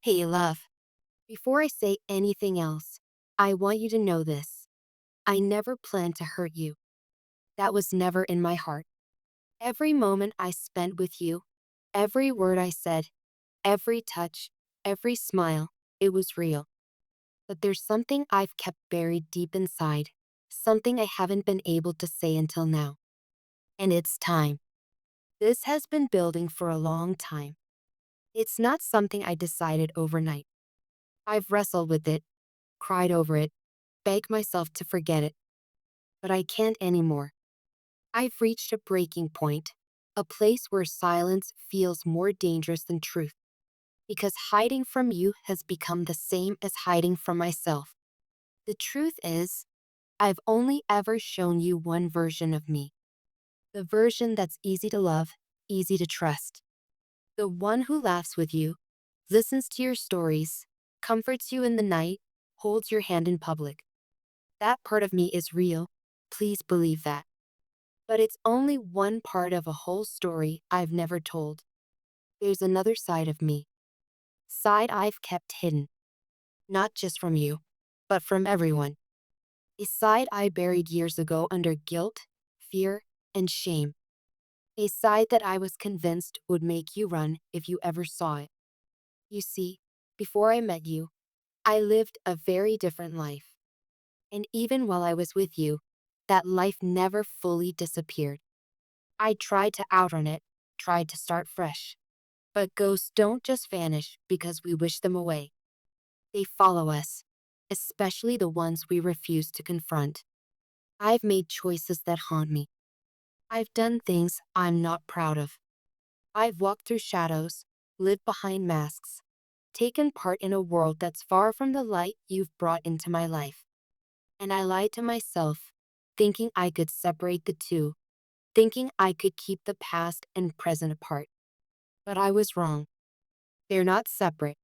Hey, love. Before I say anything else, I want you to know this. I never planned to hurt you. That was never in my heart. Every moment I spent with you, every word I said, every touch, every smile, it was real. But there's something I've kept buried deep inside, something I haven't been able to say until now. And it's time. This has been building for a long time. It's not something I decided overnight. I've wrestled with it, cried over it, begged myself to forget it, but I can't anymore. I've reached a breaking point, a place where silence feels more dangerous than truth, because hiding from you has become the same as hiding from myself. The truth is, I've only ever shown you one version of me, the version that's easy to love, easy to trust, the one who laughs with you, listens to your stories, comforts you in the night, holds your hand in public. That part of me is real. Please believe that. But it's only one part of a whole story I've never told. There's another side of me. Side I've kept hidden. Not just from you, but from everyone. A side I buried years ago under guilt, fear, and shame. A side that I was convinced would make you run if you ever saw it. You see, before I met you, I lived a very different life. And even while I was with you, that life never fully disappeared. I tried to outrun it, tried to start fresh. But ghosts don't just vanish because we wish them away. They follow us, especially the ones we refuse to confront. I've made choices that haunt me. I've done things I'm not proud of. I've walked through shadows, lived behind masks, taken part in a world that's far from the light you've brought into my life. And I lied to myself, thinking I could separate the two, thinking I could keep the past and present apart. But I was wrong. They're not separate.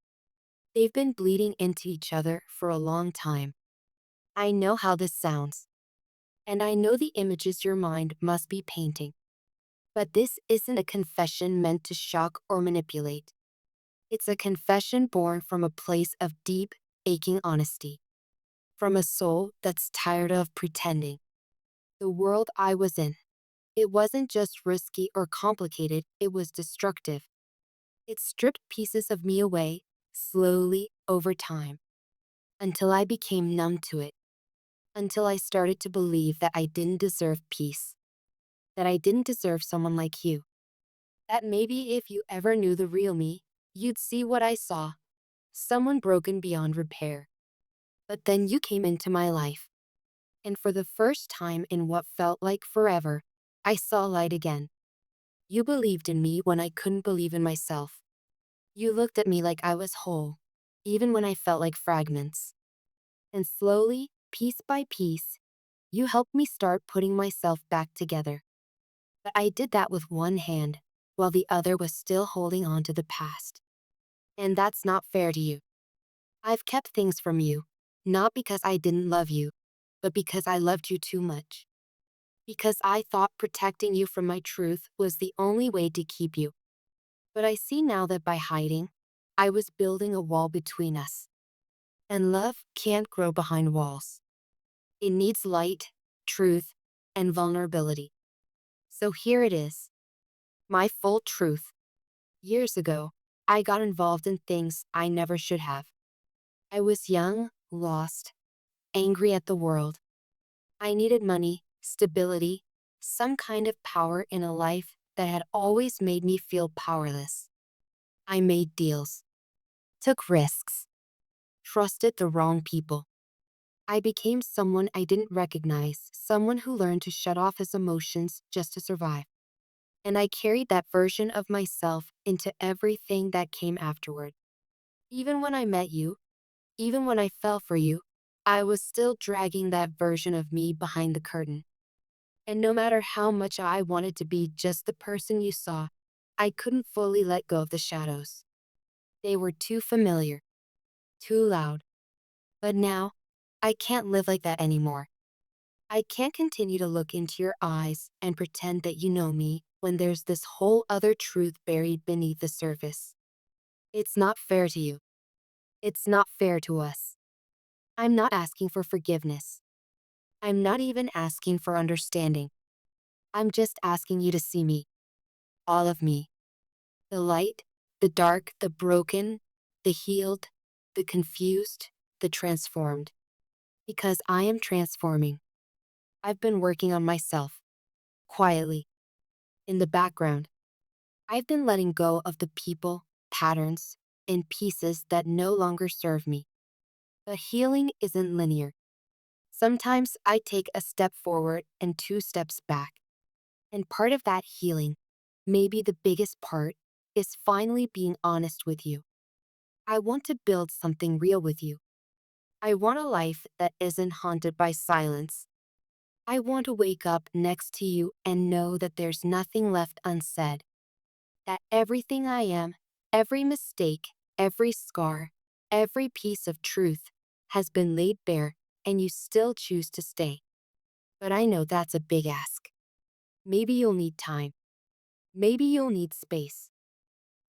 They've been bleeding into each other for a long time. I know how this sounds, and I know the images your mind must be painting. But this isn't a confession meant to shock or manipulate. It's a confession born from a place of deep, aching honesty, from a soul that's tired of pretending. The world I was in, it wasn't just risky or complicated, it was destructive. It stripped pieces of me away, slowly, over time, until I became numb to it, until I started to believe that I didn't deserve peace, that I didn't deserve someone like you, that maybe if you ever knew the real me, you'd see what I saw, someone broken beyond repair. But then you came into my life, and for the first time in what felt like forever, I saw light again. You believed in me when I couldn't believe in myself. You looked at me like I was whole, even when I felt like fragments. And slowly, piece by piece, you helped me start putting myself back together. But I did that with one hand, while the other was still holding on to the past. And that's not fair to you. I've kept things from you, not because I didn't love you, but because I loved you too much. Because I thought protecting you from my truth was the only way to keep you. But I see now that by hiding, I was building a wall between us. And love can't grow behind walls. It needs light, truth, and vulnerability. So here it is, my full truth. Years ago, I got involved in things I never should have. I was young, lost, angry at the world. I needed money, stability, some kind of power in a life that had always made me feel powerless. I made deals, took risks, trusted the wrong people. I became someone I didn't recognize, someone who learned to shut off his emotions just to survive. And I carried that version of myself into everything that came afterward. Even when I met you, even when I fell for you, I was still dragging that version of me behind the curtain. And no matter how much I wanted to be just the person you saw, I couldn't fully let go of the shadows. They were too familiar, too loud. But now, I can't live like that anymore. I can't continue to look into your eyes and pretend that you know me when there's this whole other truth buried beneath the surface. It's not fair to you. It's not fair to us. I'm not asking for forgiveness. I'm not even asking for understanding. I'm just asking you to see me, all of me. The light, the dark, the broken, the healed, the confused, the transformed. Because I am transforming. I've been working on myself, quietly, in the background. I've been letting go of the people, patterns, and pieces that no longer serve me. But healing isn't linear. Sometimes I take a step forward and two steps back. And part of that healing, maybe the biggest part, is finally being honest with you. I want to build something real with you. I want a life that isn't haunted by silence. I want to wake up next to you and know that there's nothing left unsaid. That everything I am, every mistake, every scar, every piece of truth has been laid bare and you still choose to stay. But I know that's a big ask. Maybe you'll need time. Maybe you'll need space.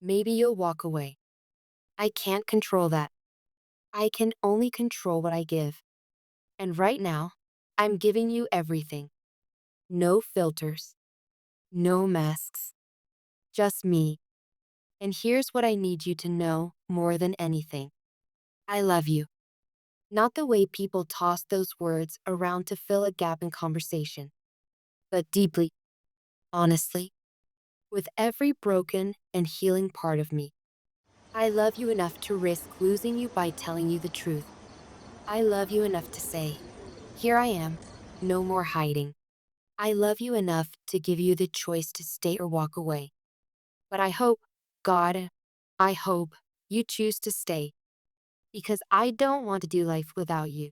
Maybe you'll walk away. I can't control that. I can only control what I give. And right now, I'm giving you everything. No filters. No masks. Just me. And here's what I need you to know more than anything. I love you. Not the way people toss those words around to fill a gap in conversation, but deeply, honestly, with every broken and healing part of me. I love you enough to risk losing you by telling you the truth. I love you enough to say, here I am, no more hiding. I love you enough to give you the choice to stay or walk away. But I hope, God, I hope you choose to stay because I don't want to do life without you.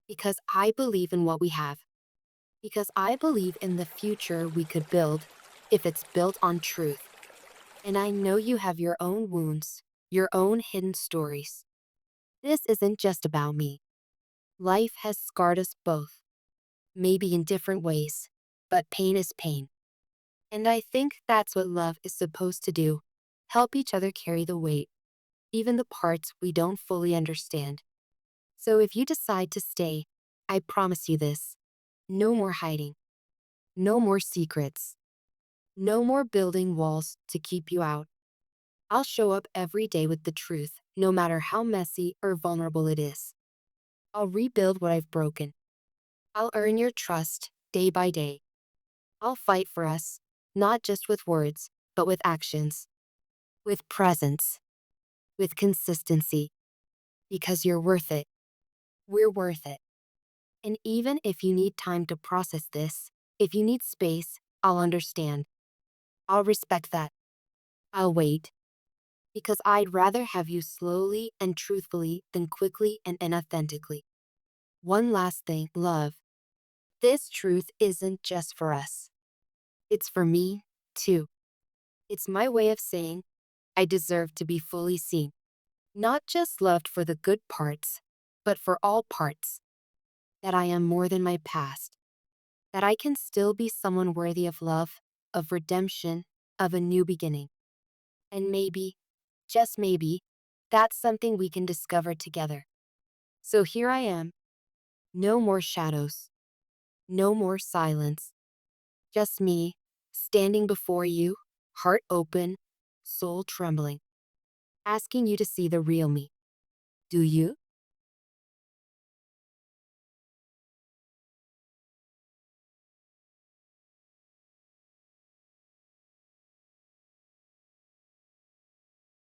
Because I believe in what we have. Because I believe in the future we could build if it's built on truth. And I know you have your own wounds, your own hidden stories. This isn't just about me. Life has scarred us both, maybe in different ways, but pain is pain. And I think that's what love is supposed to do, help each other carry the weight, even the parts we don't fully understand. So if you decide to stay, I promise you this, no more hiding, no more secrets, no more building walls to keep you out. I'll show up every day with the truth, no matter how messy or vulnerable it is. I'll rebuild what I've broken. I'll earn your trust day by day. I'll fight for us, not just with words, but with actions, with presence, with consistency, because you're worth it. We're worth it. And even if you need time to process this, if you need space, I'll understand. I'll respect that. I'll wait. Because I'd rather have you slowly and truthfully than quickly and inauthentically. One last thing, love. This truth isn't just for us. It's for me, too. It's my way of saying I deserve to be fully seen. Not just loved for the good parts, but for all parts. That I am more than my past. That I can still be someone worthy of love, of redemption, of a new beginning. And maybe, just maybe, that's something we can discover together. So here I am. No more shadows. No more silence. Just me, standing before you, heart open, soul trembling, asking you to see the real me. Do you?